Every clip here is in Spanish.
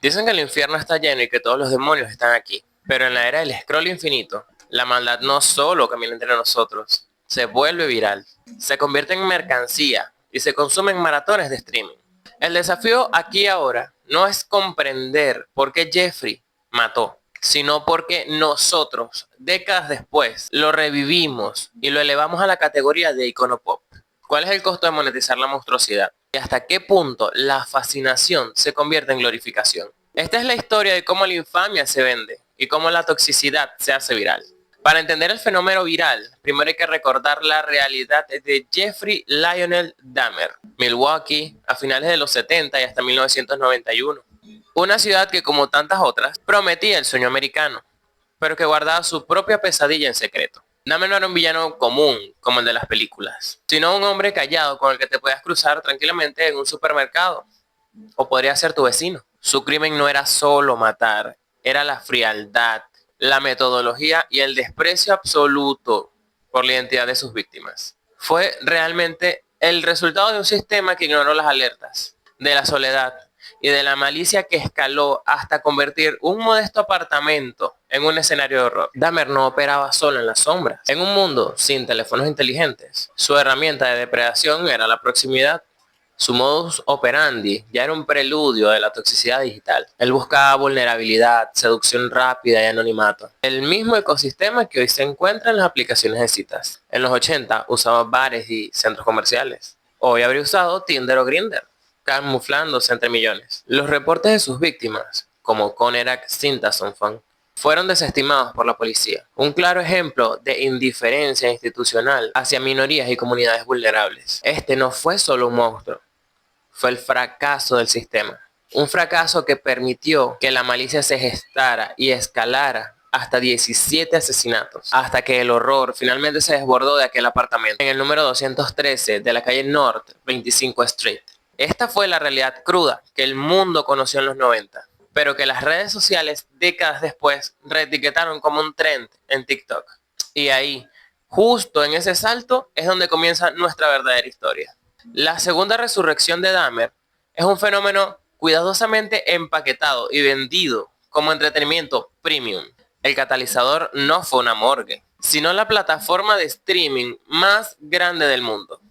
Dicen que el infierno está lleno y que todos los demonios están aquí. Pero en la era del scroll infinito, la maldad no solo camina entre nosotros, se vuelve viral, se convierte en mercancía y se consume en maratones de streaming. El desafío aquí ahora no es comprender por qué Jeffrey mató, sino porque nosotros, décadas después, lo revivimos y lo elevamos a la categoría de icono pop. ¿Cuál es el costo de monetizar la monstruosidad? ¿Y hasta qué punto la fascinación se convierte en glorificación? Esta es la historia de cómo la infamia se vende y cómo la toxicidad se hace viral. Para entender el fenómeno viral, primero hay que recordar la realidad de Jeffrey Lionel Dahmer, Milwaukee, a finales de los 70 y hasta 1991. Una ciudad que, como tantas otras, prometía el sueño americano, pero que guardaba su propia pesadilla en secreto. Dahmer no era un villano común, como el de las películas, sino un hombre callado con el que te podías cruzar tranquilamente en un supermercado, o podría ser tu vecino. Su crimen no era solo matar, era la frialdad, la metodología y el desprecio absoluto por la identidad de sus víctimas. Fue realmente el resultado de un sistema que ignoró las alertas, de la soledad y de la malicia que escaló hasta convertir un modesto apartamento en un escenario de horror. Dahmer no operaba solo en las sombras. En un mundo sin teléfonos inteligentes, su herramienta de depredación era la proximidad. Su modus operandi ya era un preludio de la toxicidad digital. Él buscaba vulnerabilidad, seducción rápida y anonimato. El mismo ecosistema que hoy se encuentra en las aplicaciones de citas. En los 80 usaba bares y centros comerciales. Hoy habría usado Tinder o Grindr, camuflándose entre millones. Los reportes de sus víctimas, como Conerak Sintasonfan, fueron desestimados por la policía. Un claro ejemplo de indiferencia institucional hacia minorías y comunidades vulnerables. Este no fue solo un monstruo, fue el fracaso del sistema. Un fracaso que permitió que la malicia se gestara y escalara hasta 17 asesinatos, hasta que el horror finalmente se desbordó de aquel apartamento, en el número 213 de la calle North 25 Street. Esta fue la realidad cruda que el mundo conoció en los 90, pero que las redes sociales décadas después reetiquetaron como un trend en TikTok. Y ahí, justo en ese salto, es donde comienza nuestra verdadera historia. La segunda resurrección de Dahmer es un fenómeno cuidadosamente empaquetado y vendido como entretenimiento premium. El catalizador no fue una morgue, sino la plataforma de streaming más grande del mundo.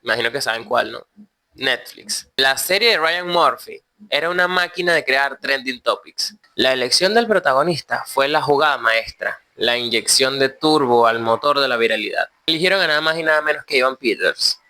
Imagino que saben cuál, ¿no? Netflix. La serie de Ryan Murphy era una máquina de crear trending topics. La elección del protagonista fue la jugada maestra, la inyección de turbo al motor de la viralidad. Eligieron a nada más y nada menos que Evan Peters,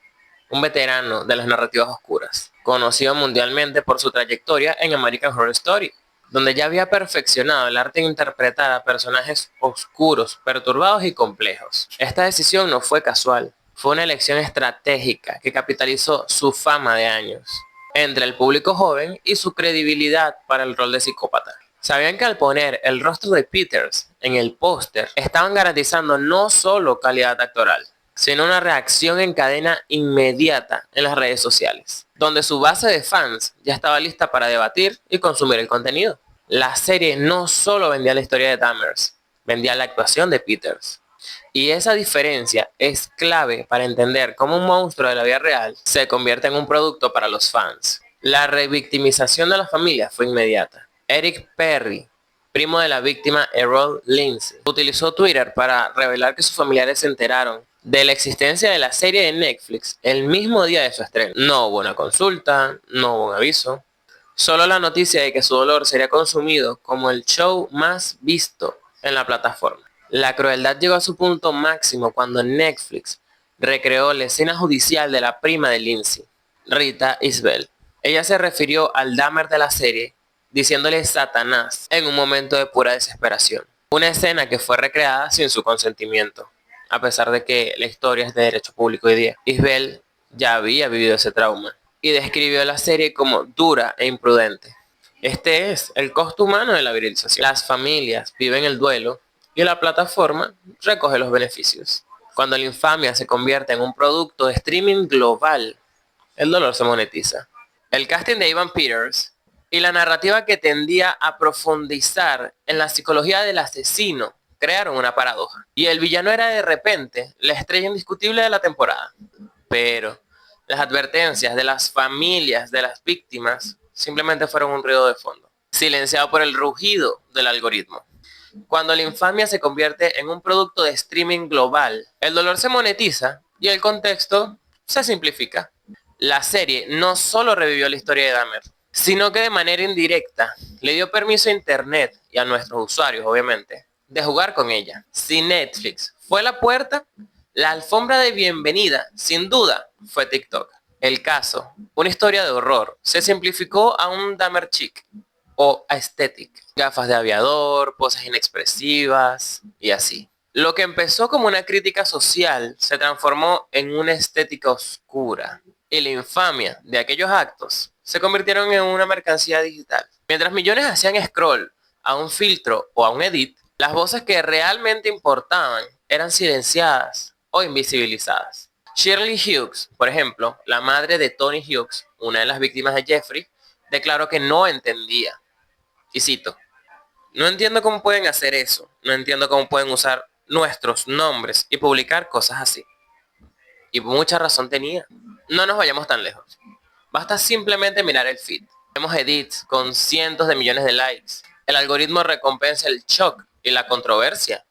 un veterano de las narrativas oscuras, conocido mundialmente por su trayectoria en American Horror Story, donde ya había perfeccionado el arte de interpretar a personajes oscuros, perturbados y complejos. Esta decisión no fue casual, fue una elección estratégica que capitalizó su fama de años entre el público joven y su credibilidad para el rol de psicópata. Sabían que al poner el rostro de Peters en el póster, estaban garantizando no solo calidad actoral, sino una reacción en cadena inmediata en las redes sociales, donde su base de fans ya estaba lista para debatir y consumir el contenido. La serie no solo vendía la historia de Dahmer, vendía la actuación de Peters. Y esa diferencia es clave para entender cómo un monstruo de la vida real se convierte en un producto para los fans. La revictimización de la familia fue inmediata. Eric Perry, primo de la víctima Errol Lindsay, utilizó Twitter para revelar que sus familiares se enteraron de la existencia de la serie de Netflix el mismo día de su estreno. No hubo una consulta, no hubo un aviso, solo la noticia de que su dolor sería consumido como el show más visto en la plataforma. La crueldad llegó a su punto máximo cuando Netflix recreó la escena judicial de la prima de Lindsay, Rita Isbell. Ella se refirió al Dahmer de la serie diciéndole Satanás en un momento de pura desesperación. Una escena que fue recreada sin su consentimiento, a pesar de que la historia es de derecho público hoy día. Isbell ya había vivido ese trauma y describió la serie como dura e imprudente. Este es el costo humano de la virilización. Las familias viven el duelo y la plataforma recoge los beneficios. Cuando la infamia se convierte en un producto de streaming global, el dolor se monetiza. El casting de Evan Peters y la narrativa que tendía a profundizar en la psicología del asesino crearon una paradoja. Y el villano era de repente la estrella indiscutible de la temporada. Pero las advertencias de las familias de las víctimas simplemente fueron un ruido de fondo. silenciado por el rugido del algoritmo. Cuando la infamia se convierte en un producto de streaming global, el dolor se monetiza y el contexto se simplifica. La serie no solo revivió la historia de Dahmer, sino que de manera indirecta le dio permiso a Internet y a nuestros usuarios, obviamente, de jugar con ella. Si Netflix fue la puerta, la alfombra de bienvenida, sin duda, fue TikTok. El caso, una historia de horror, se simplificó a un Dahmer chic o aesthetic. Gafas de aviador, poses inexpresivas y así. Lo que empezó como una crítica social se transformó en una estética oscura. Y la infamia de aquellos actos se convirtieron en una mercancía digital. Mientras millones hacían scroll a un filtro o a un edit, las voces que realmente importaban eran silenciadas o invisibilizadas. Shirley Hughes, por ejemplo, la madre de Tony Hughes, una de las víctimas de Jeffrey, declaró que no entendía. Y cito, no entiendo cómo pueden hacer eso, no entiendo cómo pueden usar nuestros nombres y publicar cosas así. Y mucha razón tenía. No nos vayamos tan lejos. Basta simplemente mirar el feed. Vemos edits con cientos de millones de likes. El algoritmo recompensa el shock y la controversia.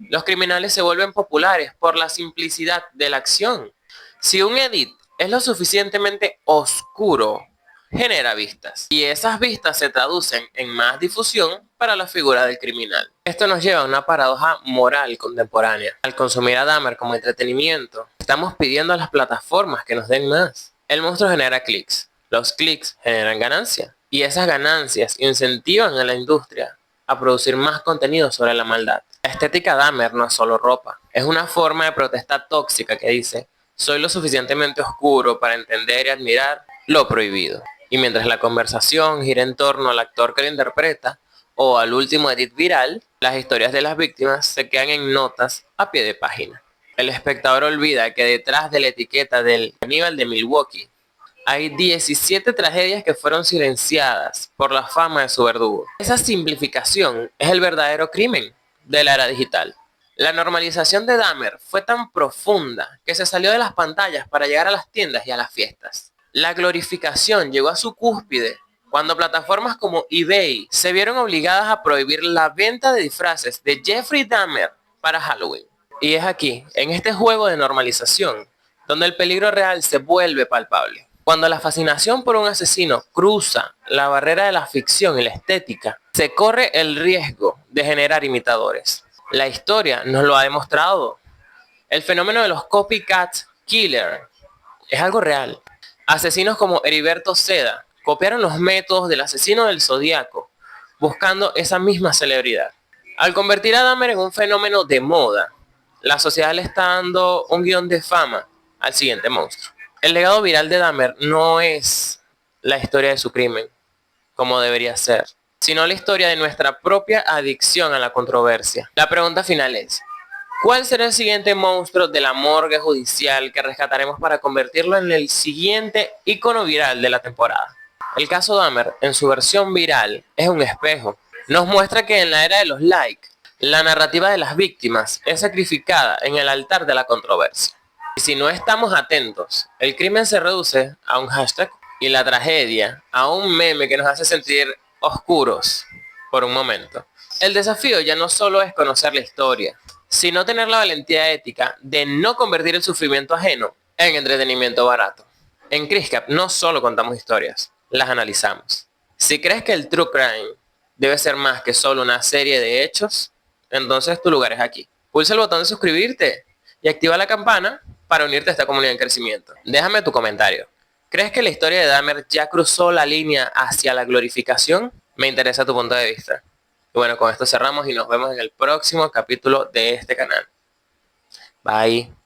Los criminales se vuelven populares por la simplicidad de la acción. Si un edit es lo suficientemente oscuro, genera vistas. Y esas vistas se traducen en más difusión para la figura del criminal. Esto nos lleva a una paradoja moral contemporánea. Al consumir a Dahmer como entretenimiento, estamos pidiendo a las plataformas que nos den más. El monstruo genera clics. Los clics generan ganancia. Y esas ganancias incentivan a la industria a producir más contenido sobre la maldad. La estética Dahmer no es solo ropa. Es una forma de protesta tóxica que dice, soy lo suficientemente oscuro para entender y admirar lo prohibido. Y mientras la conversación gira en torno al actor que lo interpreta o al último edit viral, las historias de las víctimas se quedan en notas a pie de página. El espectador olvida que detrás de la etiqueta del caníbal de Milwaukee hay 17 tragedias que fueron silenciadas por la fama de su verdugo. Esa simplificación es el verdadero crimen de la era digital. La normalización de Dahmer fue tan profunda que se salió de las pantallas para llegar a las tiendas y a las fiestas. La glorificación llegó a su cúspide cuando plataformas como eBay se vieron obligadas a prohibir la venta de disfraces de Jeffrey Dahmer para Halloween. Y es aquí, en este juego de normalización, donde el peligro real se vuelve palpable. Cuando la fascinación por un asesino cruza la barrera de la ficción y la estética, se corre el riesgo de generar imitadores. La historia nos lo ha demostrado. El fenómeno de los copycat killer es algo real. Asesinos como Heriberto Seda copiaron los métodos del asesino del Zodíaco, buscando esa misma celebridad. Al convertir a Dahmer en un fenómeno de moda, la sociedad le está dando un guión de fama al siguiente monstruo. El legado viral de Dahmer no es la historia de su crimen, como debería ser, sino la historia de nuestra propia adicción a la controversia. La pregunta final es, ¿cuál será el siguiente monstruo de la morgue judicial que rescataremos para convertirlo en el siguiente icono viral de la temporada? El caso Dahmer, en su versión viral, es un espejo. Nos muestra que en la era de los likes, la narrativa de las víctimas es sacrificada en el altar de la controversia. Y si no estamos atentos, el crimen se reduce a un hashtag y la tragedia a un meme que nos hace sentir oscuros por un momento. El desafío ya no solo es conocer la historia, sino tener la valentía ética de no convertir el sufrimiento ajeno en entretenimiento barato. En Criscap no solo contamos historias, las analizamos. Si crees que el True Crime debe ser más que solo una serie de hechos, entonces tu lugar es aquí. Pulsa el botón de suscribirte y activa la campana para unirte a esta comunidad en crecimiento. Déjame tu comentario. ¿Crees que la historia de Dahmer ya cruzó la línea hacia la glorificación? Me interesa tu punto de vista. Y bueno, con esto cerramos y nos vemos en el próximo capítulo de este canal. Bye.